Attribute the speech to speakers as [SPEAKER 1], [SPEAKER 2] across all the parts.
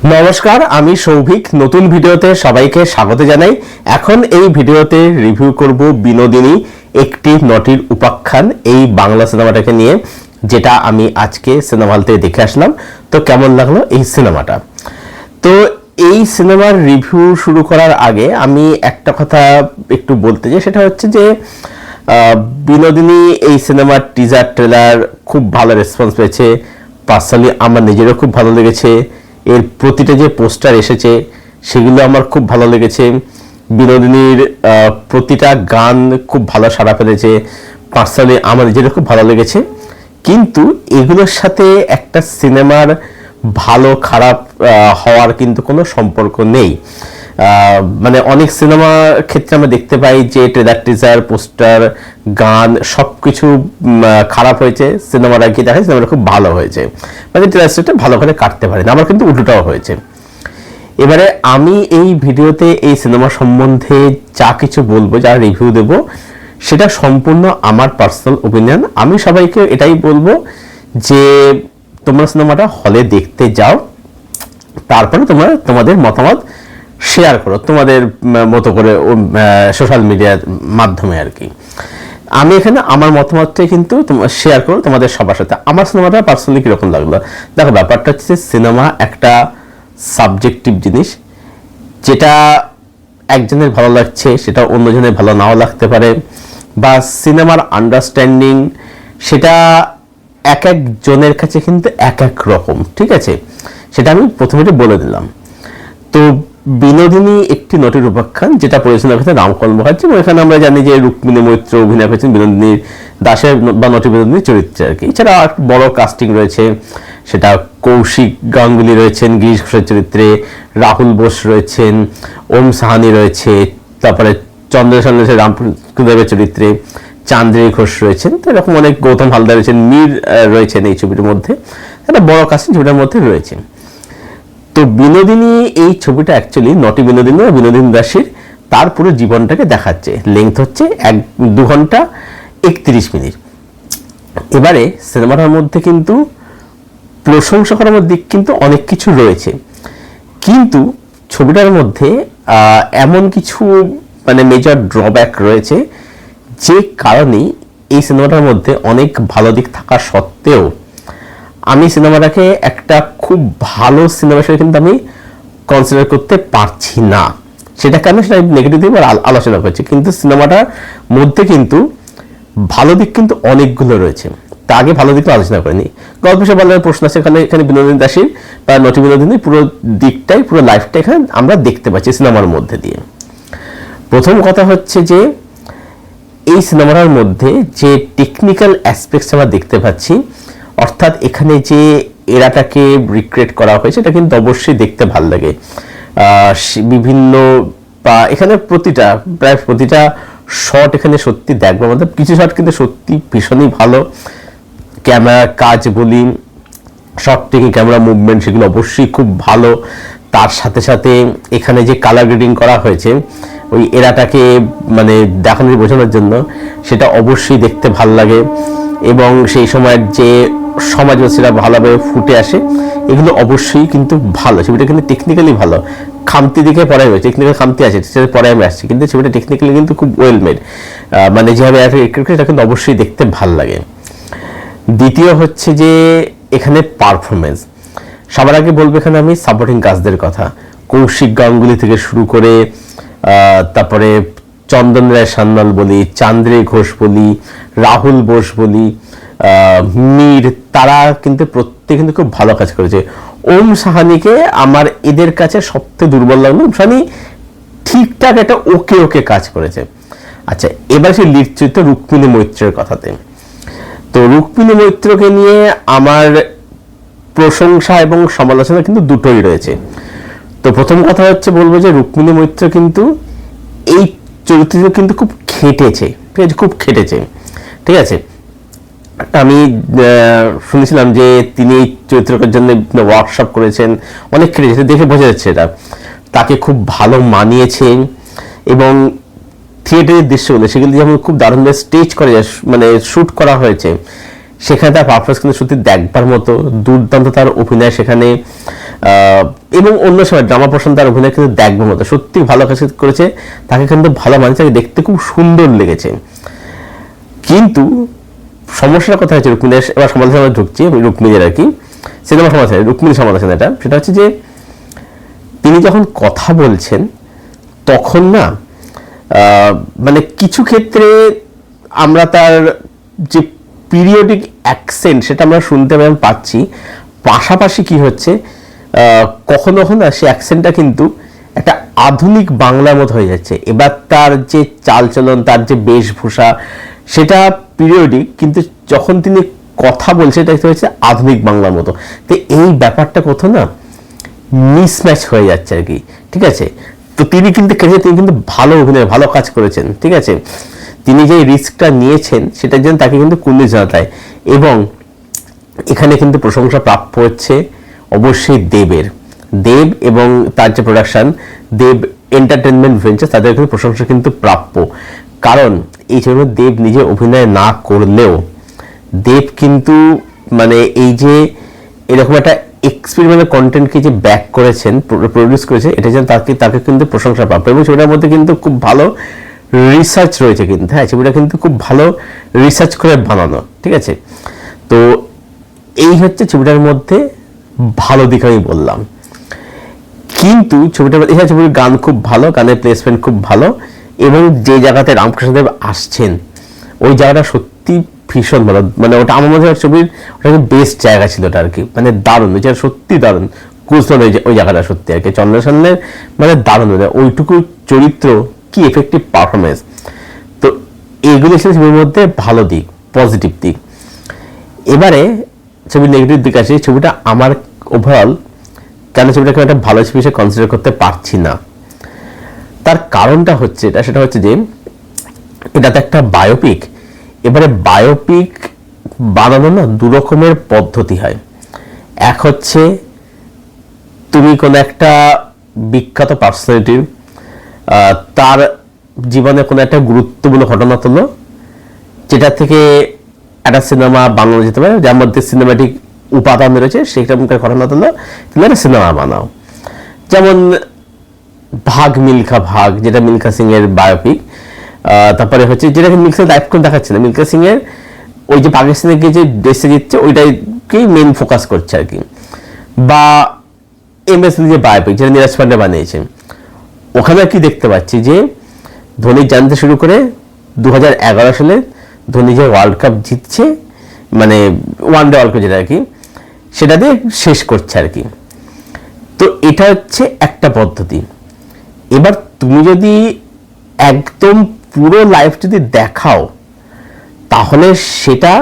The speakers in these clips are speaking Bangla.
[SPEAKER 1] নমস্কার, আমি সৌভিক। নতুন ভিডিওতে সবাইকে স্বাগত জানাই। এখন এই ভিডিওতে রিভিউ করব বিনোদিনী, একটি নটির উপাখ্যান, এই বাংলা সিনেমাটাকে নিয়ে, যেটা আমি আজকে সিনেমা হল থেকে দেখে আসলাম। তো কেমন লাগলো এই সিনেমাটা? তো এই সিনেমার রিভিউ শুরু করার আগে আমি একটা কথা একটু বলতে চাই, সেটা হচ্ছে যে বিনোদিনী এই সিনেমার টিজার ট্রেলার খুব ভালো রেসপন্স পেয়েছে। পার্সোনালি আমার নিজেরও খুব ভালো লেগেছে। এর প্রতিটা যে পোস্টার এসেছে সেগুলো আমার খুব ভালো লেগেছে। বিনোদিনীর প্রতিটা গান খুব ভালো সাড়া ফেলেছে। পার্সোনালি আমার নিজেরও খুব ভালো লেগেছে। কিন্তু এগুলোর সাথে একটা সিনেমার ভালো খারাপ হওয়ার কিন্তু কোনো সম্পর্ক নেই। মানে অনেক সিনেমা ক্ষেত্রে আমরা দেখতে পাই যে ট্রেলার, টিজার, পোস্টার, গান সবকিছু খারাপ হয়েছে, সিনেমাটা গিয়ে দেখা সিনেমাটা খুব ভালো হয়েছে, মানে ট্রেলারটা ভালো করে কাটতে পারে না। আমার কিন্তু উল্টোটাও হয়েছে। এবারে আমি এই ভিডিওতে এই সিনেমা সম্বন্ধে যা কিছু বলবো, যা রিভিউ দেব, সেটা সম্পূর্ণ আমার পার্সোনাল ওপিনিয়ন। আমি সবাইকে এটাই বলবো যে তোমরা সিনেমাটা হলে দেখতে যাও, তারপরে তোমরা তোমাদের মতামত শেয়ার করো তোমাদের মতো করে সোশ্যাল মিডিয়ার মাধ্যমে আর কি। আমি এখানে আমার মতামতটাই কিন্তু শেয়ার করো তোমাদের সবার সাথে। আমার সিনেমাটা পার্সোনালি কীরকম লাগলো, দেখো ব্যাপারটা হচ্ছে সিনেমা একটা সাবজেক্টিভ জিনিস। যেটা একজনের ভালো লাগছে সেটা অন্যজনের ভালো নাও লাগতে পারে, বা সিনেমার আন্ডারস্ট্যান্ডিং সেটা এক একজনের কাছে কিন্তু এক এক রকম, ঠিক আছে? সেটা আমি প্রথমে বলে দিলাম। তো বিনোদিনী একটি নটির উপাখ্যান, যেটা পরিচালনা করেছেন রামকল মুখার্জি, এবং এখানে আমরা জানি যে রুক্মিণী মৈত্র অভিনয় করেছেন বিনোদিনীর দাসের বা নটি বিনোদিনীর চরিত্রে আর কি। এছাড়া বড় কাস্টিং রয়েছে, সেটা কৌশিক গাঙ্গুলি রয়েছেন গিরিশ ঘোষের চরিত্রে, রাহুল বোস রয়েছেন, ওম সাহানি রয়েছে, তারপরে চন্দ্রশেখর রামদেবের চরিত্রে চান্দ্রী ঘোষ রয়েছেন। তো এরকম অনেক, গৌতম হালদার রয়েছেন, মীর রয়েছেন এই ছবিটির মধ্যে। একটা বড় কাস্টিং ছবিটার মধ্যে রয়েছে। তো বিনোদিনী এই ছবিটা অ্যাকচুয়ালি নটি বিনোদিনী বা বিনোদিনী দাসীর তার পুরো জীবনটাকে দেখাচ্ছে। লেংথ হচ্ছে 2 ঘন্টা 31 মিনিট। এবারে সিনেমাটার মধ্যে কিন্তু প্রশংসা করার দিক কিন্তু অনেক কিছু রয়েছে, কিন্তু ছবিটার মধ্যে এমন কিছু মানে মেজর ড্রব্যাক রয়েছে, যে কারণে এই সিনেমাটার মধ্যে অনেক ভালো দিক থাকা সত্ত্বেও আমি সিনেমাটাকে একটা খুব ভালো সিনেমা হিসেবে কিন্তু আমি কনসিডার করতে পারছি না। সেটা কেন, সেটা নেগেটিভ দিক আলোচনা করছি। কিন্তু সিনেমাটার মধ্যে কিন্তু ভালো দিক কিন্তু অনেকগুলো রয়েছে। তা আগে ভালো দিকটা আলোচনা করিনি। গল্প সে বলার প্রশ্ন আছে, এখানে বিনোদিনী দাসীর বা নটি বিনোদিনীর পুরো দিকটাই, পুরো লাইফটা এখানে আমরা দেখতে পাচ্ছি সিনেমার মধ্যে দিয়ে। প্রথম কথা হচ্ছে যে এই সিনেমাটার মধ্যে যে টেকনিক্যাল অ্যাসপেক্টস আমরা দেখতে পাচ্ছি, অর্থাৎ এখানে যে এরাটাকে রিক্রিয়েট করা হয়েছে, এটা কিন্তু অবশ্যই দেখতে ভাল লাগে। বিভিন্ন বা এখানে প্রায় প্রতিটা শট এখানে সত্যি দেখবো আমাদের, কিছু শট কিন্তু সত্যি ভীষণই ভালো। ক্যামেরা কাজ বলি, শট টেকিং, ক্যামেরা মুভমেন্ট, সেগুলো অবশ্যই খুব ভালো। তার সাথে সাথে এখানে যে কালার গ্রেডিং করা হয়েছে ওই এরাটাকে মানে দেখানোর, বোঝানোর জন্য, সেটা অবশ্যই দেখতে ভাল লাগে। এবং সেই সময়ের যে সমাজবাসীরা ভালোভাবে ফুটে আসে, এগুলো অবশ্যই কিন্তু ভালো। ছবিটা কিন্তু টেকনিক্যালি ভালো। খামতি দিকে পরে হবে, টেকনিক্যাল খামতি আছে, সেটা পরে আমি আসছি, কিন্তু ছবিটা টেকনিক্যালি কিন্তু খুব ওয়েল মেড। মানে যেভাবে এটা কিন্তু অবশ্যই দেখতে ভাল লাগে। দ্বিতীয় হচ্ছে যে এখানে পারফরমেন্স। সবার আগে বলবো এখানে আমি সাপোর্টিং কাজদের কথা। কৌশিক গাঙ্গুলি থেকে শুরু করে তারপরে চন্দন রায় সান্যাল বলি, চান্দ্রী ঘোষ বলি, রাহুল বোস বলি, মীর, তারা কিন্তু প্রত্যেকে কিন্তু খুব ভালো কাজ করেছে। ওম সাহানিকে আমার এদের কাছে সবথেকে দুর্বল লাগলো। ওম সাহানি ঠিকঠাক একটা ওকে কাজ করেছে। আচ্ছা, এবার সেই লিড চরিত্র রুক্মিণী মৈত্রের কথাতে। তো রুক্মিণী মৈত্রকে নিয়ে আমার প্রশংসা এবং সমালোচনা কিন্তু দুটোই রয়েছে। তো প্রথম কথা হচ্ছে বলবো যে রুক্মিণী মৈত্র কিন্তু এই চরিত্রটা কিন্তু খুব খেটেছে, ঠিক আছে, খুব খেটেছে, ঠিক আছে। আমি শুনেছিলাম যে তিনি এই চরিত্রের জন্য ওয়ার্কশপ করেছেন, অনেক খেটেছে, দেখে বোঝা যাচ্ছে এটা তাকে খুব ভালো মানিয়েছে। এবং থিয়েটারের দৃশ্যগুলো, সেগুলো যেমন খুব দারুণভাবে স্টেজ করে মানে শ্যুট করা হয়েছে, সেখানে তার পারফরমেন্স কিন্তু সত্যি দেখবার মতো। দুর্দান্ত তার অভিনয় সেখানে। এবং অন্য সময় ড্রামা পোর্শন তার অভিনয় কিন্তু দেখবো মতো, সত্যি ভালো কাজ করেছে, তাকে কিন্তু ভালো মানছে, দেখতে খুব সুন্দর লেগেছে। কিন্তু সমস্যার কথা হচ্ছে রুক্মিণীর, এবার সমালোচনা ঢুকছি রুক্মিণীর আর কি, সিনেমা সমালোচনা, রুক্মিণী সমালোচনা এটা, সেটা হচ্ছে যে তিনি যখন কথা বলছেন তখন না মানে কিছু ক্ষেত্রে আমরা তার যে পিরিয়ডিক অ্যাকসেন্ট সেটা আমরা শুনতে পাচ্ছি, পাশাপাশি কি হচ্ছে কখনো কখনো সে অ্যাকসেন্টটা কিন্তু একটা আধুনিক বাংলার মতো হয়ে যাচ্ছে। এবার তার যে চালচলন, তার যে বেশভূষা সেটা পিরিয়ডিক, কিন্তু যখন তিনি কথা বলছে এটা হচ্ছে আধুনিক বাংলার মতো। তো এই ব্যাপারটা কোথাও না মিসম্যাচ হয়ে যাচ্ছে আর কি, ঠিক আছে। তো তিনি কিন্তু ভালো অভিনয়, ভালো কাজ করেছেন, ঠিক আছে। তিনি যে রিস্কটা নিয়েছেন সেটার জন্য তাকে কিন্তু কুর্নিশ জানাতে হয়, এবং এখানে কিন্তু প্রশংসা প্রাপ্য হচ্ছে অবশ্যই দেব এবং তার যে প্রোডাকশন দেব এন্টারটেনমেন্ট ভেঞ্চার, তাদের কিন্তু প্রশংসা কিন্তু প্রাপ্য। কারণ এই ছবিতে দেব নিজে অভিনয় না করলেও দেব কিন্তু মানে এই যে এরকম একটা এক্সপেরিমেন্টাল কন্টেন্টকে যে ব্যাক করেছেন, প্রডিউস করেছে, এটা যেন তাকে কিন্তু প্রশংসা প্রাপ্য। এবং ছবিটার মধ্যে কিন্তু খুব ভালো রিসার্চ রয়েছে কিন্তু, হ্যাঁ ছবিটা কিন্তু খুব ভালো রিসার্চ করে বানানো, ঠিক আছে। তো এই হচ্ছে ছবিটার মধ্যে ভালো দিক আমি বললাম। কিন্তু ছবিটার ছবির গান খুব ভালো, গানের প্লেসমেন্ট খুব ভালো, এবং যে জায়গাতে রামকৃষ্ণদেব আসছেন ওই জায়গাটা সত্যি ভীষণ ভালো, মানে ওটা আমার মধ্যে ছবির ওটা বেস্ট জায়গা ছিল ওটা আর কি, মানে দারুণ, ওই জায়গা সত্যি দারুণ কুশল ওই জায়গাটা সত্যি আর কি। চন্দ্রসানের মানে দারুণ, ওইটুকু চরিত্র কি এফেক্টিভ পারফরমেন্স। তো এইগুলো ছিল ছবির মধ্যে ভালো দিক, পজিটিভ দিক। এবারে ছবির নেগেটিভ দিক আছে, ছবিটা আমার ওভারঅল কেন ছবিটাকে একটা ভালো ছবি হিসেবে কনসিডার করতে পারছি না, তার কারণটা হচ্ছে সেটা হচ্ছে যে এটা তো একটা বায়োপিক। এবারে বায়োপিক বানানো না দু রকমের পদ্ধতি হয়। এক হচ্ছে তুমি কোনো একটা বিখ্যাত পার্সোনালিটির তার জীবনে কোনো একটা গুরুত্বপূর্ণ ঘটনা তোলো, যেটা থেকে একটা সিনেমা বানানো যেতে পারে, যার মধ্যে সিনেমাটিক উপাদান রয়েছে, সেটা ঘটনা তোলো, তুমি একটা সিনেমা বানাও। যেমন ভাগ মিল্খা ভাগ, যেটা মিল্খা সিং এর বায়োপিক। তারপরে হচ্ছে যেটাকে মিল্খা লাইফ করে দেখাচ্ছে না, মিল্খা সিং এর ওই যে পাকিস্তানে গিয়ে যে দেশে দিচ্ছে ওইটাকেই মেন ফোকাস করছে আর কি। বা MS যে বায়োপিক যেটা নীরাজ পান্ডে বানিয়েছে, ওখানে কি দেখতে পাচ্ছি যে ধোনি জানতে শুরু করে 2011 সালে ধোনি যে ওয়ার্ল্ড কাপ জিতছে, মানে ওয়ানডে ওয়ার্ল্ড কাপ যেটা আর কি, সেটা দিয়ে শেষ করছে আর কি। তো এটা হচ্ছে একটা পদ্ধতি। এবার তুমি যদি একদম পুরো লাইফ যদি দেখাও, তাহলে সেটা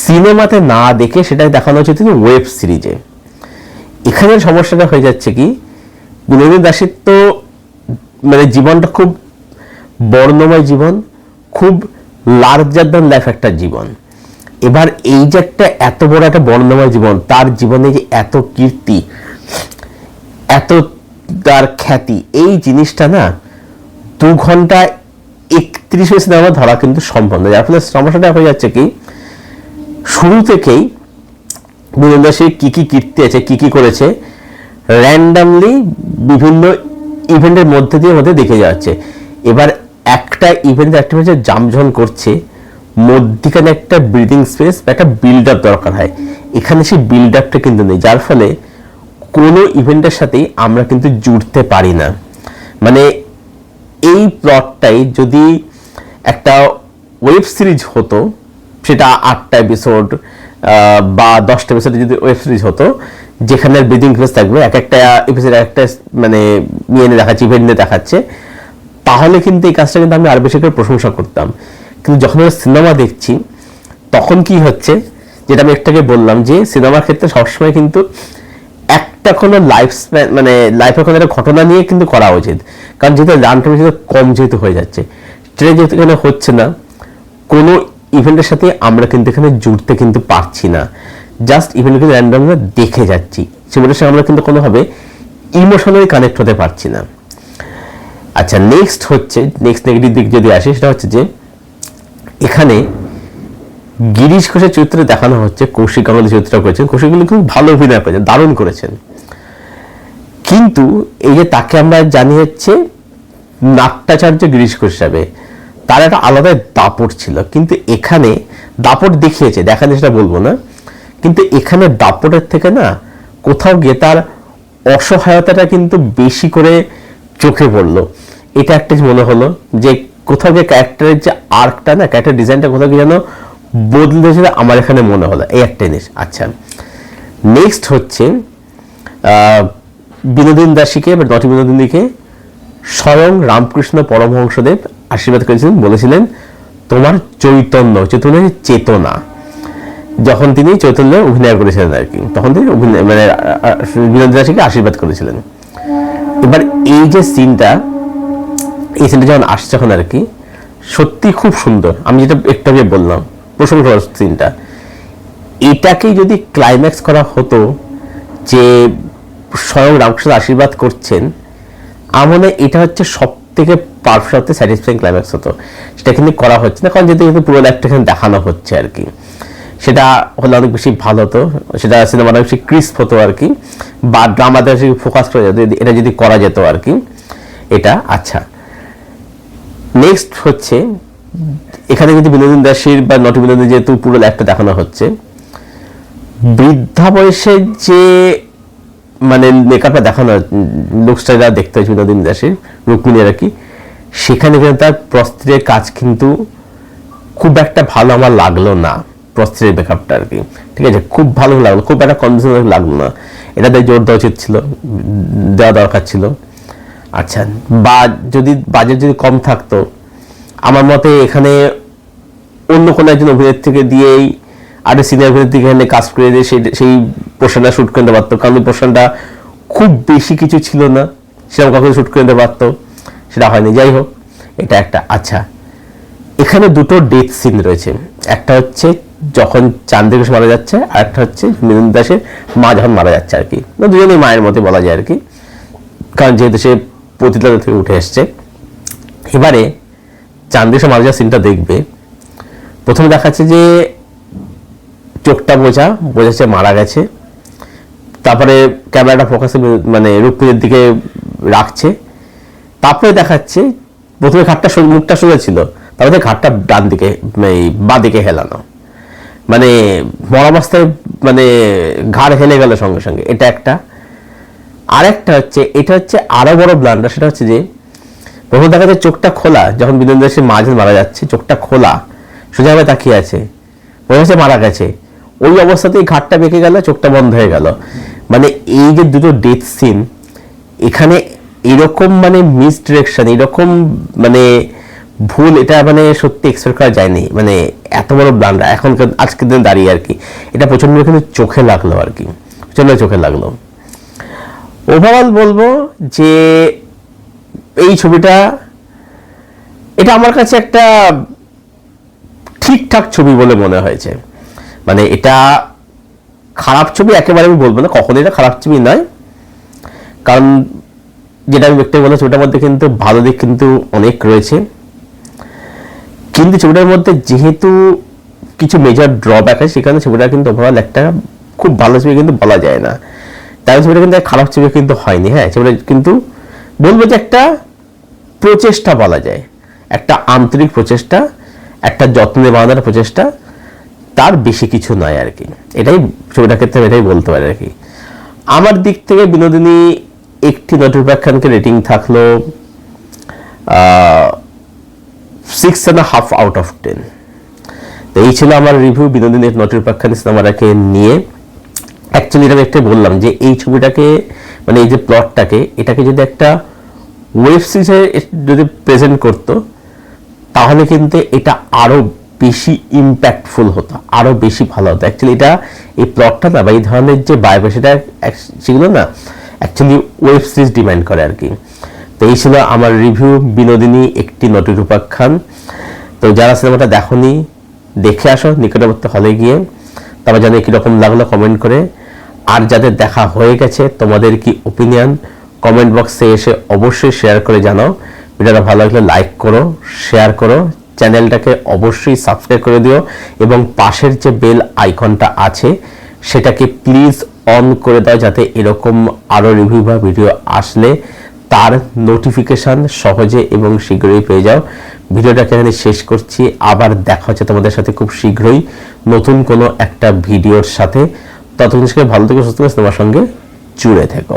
[SPEAKER 1] সিনেমাতে না দেখে সেটা দেখানো হচ্ছে তুমি ওয়েব সিরিজে। এখানে সমস্যাটা হয়ে যাচ্ছে কি, বিনোদিনী দাসের তো মানে জীবনটা খুব বর্ণময় জীবন, খুব লার্জার দ্যান লাইফ একটা জীবন। এবার এই যে একটা এত বড় একটা বর্ণময় জীবন, তার জীবনে যে এত কীর্তি, এত তার খ্যাতি, এই জিনিসটা না 2 ঘন্টা 31 সিনেমা ধরা কিন্তু সম্ভব নয়। যার ফলে সমস্যাটা হয়ে যাচ্ছে কি, শুরু থেকেই বিনোদিনী দাসের কি কি কীর্তি আছে, কি কি করেছে, র্যান্ডামলি বিভিন্ন ইভেন্টের মধ্যে দিয়ে দেখে যাচ্ছে। এবার একটা ইভেন্ট অ্যাক্টিভিটি জামঝন করছে, মধ্যখানে একটা ব্রিদিং স্পেস বা একটা বিল্ড আপ দরকার হয়, এখানে সেই বিল্ড আপটা কিন্তু নেই, যার ফলে কোনো ইভেন্টের সাথেই আমরা কিন্তু জুড়তে পারি না। মানে এই প্লটটাই যদি একটা ওয়েব সিরিজ হতো, সেটা 8টা এপিসোড বা 10টা এপিসোড যদি ওয়েব সিরিজ হতো, যেখানে ব্রিদিং স্পেস থাকবে, এক একটা এপিসোড একটা মানে নিয়ে দেখাচ্ছে, ইভেন্ট নিয়ে দেখাচ্ছে, তাহলে কিন্তু এই কাজটা কিন্তু আমি আর বেশি করে প্রশংসা করতাম। কিন্তু যখন আমরা সিনেমা দেখছি তখন কি হচ্ছে, যেটা আমি একটাকে বললাম যে সিনেমার ক্ষেত্রে সবসময় কিন্তু একটা কোনো লাইফ স্প্যান মানে লাইফের কোনো একটা ঘটনা নিয়ে কিন্তু করা উচিত, কারণ যেহেতু রান টাইম যেহেতু কম যেহেতু হয়ে যাচ্ছে, সেটা যেহেতু এখানে হচ্ছে না, কোনো ইভেন্টের সাথে আমরা কিন্তু এখানে জুড়তে কিন্তু পারছি না, জাস্ট ইভেন্টকে র্যান্ডমলি দেখে যাচ্ছি, সেগুলোর সাথে আমরা কিন্তু কোনোভাবে ইমোশনালি কানেক্ট হতে পারছি না। আচ্ছা, নেক্সট নেগেটিভ দিক যদি আসে, সেটা হচ্ছে যে এখানে গিরিশ ঘোষের চরিত্রে দেখানো হচ্ছে, কৌশিক গাঙ্গুলি চরিত্র করেছেন, কৌশিক গাঙ্গুলি খুব ভালো অভিনয় করেছেন, দারুণ করেছেন, কিন্তু এই যে তাকে আমরা জানি হচ্ছে নাট্যাচার্য গিরিশ ঘোষ হিসাবে, তার একটা আলাদা দাপট ছিল। কিন্তু এখানে দাপট দেখিয়েছে, দেখাতে সেটা বলবো না, কিন্তু এখানে দাপটের থেকে না কোথাও গিয়ে তার অসহায়তাটা কিন্তু বেশি করে চোখে পড়লো। এটা একটা মনে হলো যে কোথাও গিয়ে ক্যারেক্টারের যে আর্কটা না, ক্যারেক্টার ডিজাইনটা কোথাও গিয়ে যেন বদলেছে, আমার এখানে মনে হলো এই একটা জিনিস। আচ্ছা, নেক্সট হচ্ছে বিনোদিন দাসীকে বা নটি বিনোদিনীকে স্বয়ং রামকৃষ্ণ পরমহংসদেব আশীর্বাদ করেছিলেন, বলেছিলেন তোমার চৈতন্য, চৈতন্যের চেতনা, যখন তিনি চৈতন্য অভিনয় করেছিলেন আর কি, তখন তিনি মানে বিনোদিন দাসীকে আশীর্বাদ করেছিলেন। এবার এই যে সিনটা, এই সিনটা যখন আসছে যখন আর কি, সত্যি খুব সুন্দর। আমি যেটা একটু আগে বললাম প্রশংসা সিনটা, এটাকেই যদি ক্লাইম্যাক্স করা হতো যে স্বয়ং রামকৃষ্ণ আশীর্বাদ করছেন, আমার মনে হয় এটা হচ্ছে সব থেকে পারফেক্ট স্যাটিসফাইং ক্লাইম্যাক্স হতো। সেটা কিন্তু করা হচ্ছে না, কারণ যেহেতু পুরো লাইফটা এখানে দেখানো হচ্ছে আর কি, সেটা হলে অনেক বেশি ভালো হতো, সেটা সিনেমাটা বেশি ক্রিস্প হতো আর কি, বা ড্রামাতে বেশি ফোকাস করা যেত এটা যদি করা যেত আর কি এটা। আচ্ছা, নেক্সট হচ্ছে এখানে কিন্তু বিনোদিন দাসীর বা নটি বিনোদিনী যেহেতু পুরো লাইফটা দেখানো হচ্ছে, বৃদ্ধা বয়সে যে মানে মেকআপটা দেখানো লুকসটা দেখতে হয়েছে বিনোদিন দাসীর রুক্মিণী আর কি, সেখানে কিন্তু তার প্রস্ত্রের কাজ কিন্তু খুব একটা ভালো আমার লাগলো না, প্রস্ত্রের মেকআপটা আর কি, ঠিক আছে, খুব ভালো লাগলো, খুব একটা কনভিন্সিং লাগলো না, এটাতে জোর দেওয়া উচিত ছিল, দেওয়া দরকার ছিল। আচ্ছা, বা যদি বাজেট যদি কম থাকতো, আমার মতে এখানে অন্য কোনো একজন অভিনেত্রীকে দিয়েই আর সিনিয়র অভিনেত্রীকে এখানে কাজ করে দিয়ে সেই পোর্শনটা শ্যুট করে নিতে পারতো, কারণ পোর্শনটা খুব বেশি কিছু ছিল না, সেরকম কাউকে শ্যুট করে নিতে পারতো, সেটা হয়নি। যাই হোক, এটা একটা। আচ্ছা, এখানে দুটো ডেথ সিন রয়েছে, একটা হচ্ছে যখন চান্দ্রিক ঘোষ মারা যাচ্ছে, আর একটা হচ্ছে বিনোদিন দাসের মা যখন মারা যাচ্ছে আর কি, দুজনেই মায়ের মতে বলা যায় আর কি, কারণ যেহেতু সে পতিতা থেকে উঠে এসছে। এবারে চান্দ্রিক ঘোষ মারা যাওয়ার সিনটা দেখবে, প্রথমে দেখাচ্ছে যে চোখটা বোঝাচ্ছে মারা গেছে, তারপরে ক্যামেরাটা ফোকাসে মানে রুক্মিণীর দিকে রাখছে, তারপরে দেখাচ্ছে প্রথমে ঘাটটা মুখটা সোজা ছিল, তারপরে ঘাটটা ডান দিকে বাঁ দিকে হেলানো, মানে মরাবস্থায় মানে ঘাড় হেলে গেল সঙ্গে সঙ্গে, এটা একটা। আরেকটা হচ্ছে, এটা হচ্ছে আরো বড় ব্লান্ডার, সেটা হচ্ছে যে প্রথমে দেখা যাচ্ছে চোখটা খোলা, যখন বিনোদিন দাসের মা যখন মারা যাচ্ছে চোখটা খোলা, সোজাভাবে তাকিয়ে আছে, মনে হচ্ছে মারা গেছে, ওই অবস্থাতেই ঘাটটা বেঁকে গেল, চোখটা বন্ধ হয়ে গেল। মানে এই যে দুটো ডেথ সিন এখানে, এরকম মানে মিস ডিরেকশন, এরকম মানে ভুল, এটা মানে সত্যি এক্সপেক্ট করা যায়নি, মানে এত বড় ব্লান্ডার এখন আজকের দিনে দাঁড়িয়ে আর কি, এটা প্রচন্ড কিন্তু চোখে লাগলো আর কি, প্রচন্ড চোখে লাগলো। ওভারঅল বলবো যে এই ছবিটা, এটা আমার কাছে একটা ঠিকঠাক ছবি বলে মনে হয়েছে। মানে এটা খারাপ ছবি একেবারে আমি বলবো না, কখনো এটা খারাপ ছবি নয়, কারণ যেটা আমি ব্যক্তি বললাম ছবিটার মধ্যে কিন্তু ভালো দিক কিন্তু অনেক রয়েছে, কিন্তু ছবিটার মধ্যে যেহেতু কিছু মেজর ড্রব্যাক আছে, সেখানে ছবিটা কিন্তু ওভারঅল একটা খুব ভালো ছবি কিন্তু বলা যায় না, তাই ছবিটা কিন্তু খারাপ ছবি কিন্তু হয়নি। হ্যাঁ, ছবিটা কিন্তু বলবো যে একটা প্রচেষ্টা বলা যায়, একটা আন্তরিক প্রচেষ্টা, একটা যত্নে বানানোর প্রচেষ্টা, তার বেশি কিছু নয় আর কি, এটাই ছবিটার ক্ষেত্রে এটাই বলতে পারে আর কি। আমার দিক থেকে বিনোদিনী একটি নটির উপাখ্যানকে রেটিং থাকলো 6.5 আউট অফ 10। তো এই ছিল আমার রিভিউ বিনোদিনী নটির উপাখ্যান সিনেমাটাকে নিয়ে। অ্যাকচুয়ালি এটা আমি একটাই বললাম যে এই ছবিটাকে মানে এই যে প্লটটাকে, এটাকে যদি একটা ওয়েব সিরিজে যদি প্রেজেন্ট করতো, তাহলে কিন্তু এটা আরো বেশি ইম্প্যাক্টফুল হতো, আরো বেশি ভালো হতো। অ্যাকচুয়ালি এটা এই প্লটটা না বা এই ধরনের যে বায়োপিক, সেটা সেগুলো না অ্যাকচুয়ালি ওয়েব সিরিজ ডিমান্ড করে আর কি। তো এই ছিল আমার রিভিউ বিনোদিনী একটি নটির উপাখ্যান। তো যারা সিনেমাটা দেখোনি, দেখে আসো নিকটবর্তী হলে গিয়ে, তারপর জানি কীরকম লাগলো কমেন্ট করে। আর যাদের দেখা হয়ে গেছে, তোমাদের কি ওপিনিয়ন কমেন্ট বক্সে এসে অবশ্যই শেয়ার করে জানাও। ভিডিওটা ভালো লাগলে লাইক করো, শেয়ার করো, চ্যানেলটাকে অবশ্যই সাবস্ক্রাইব করে দিও, এবং পাশের যে বেল আইকনটা আছে সেটাকে প্লিজ অন করে দাও, যাতে এরকম আরও রিভিউ বা ভিডিও আসলে তার নোটিফিকেশান সহজে এবং শীঘ্রই পেয়ে যাও। ভিডিওটাকে এখানে শেষ করছি, আবার দেখা হচ্ছে তোমাদের সাথে খুব শীঘ্রই নতুন কোনো একটা ভিডিওর সাথে। ততক্ষণ ভালো থেকে সুস্থ করে তোমার সঙ্গে জুড়ে থেকো।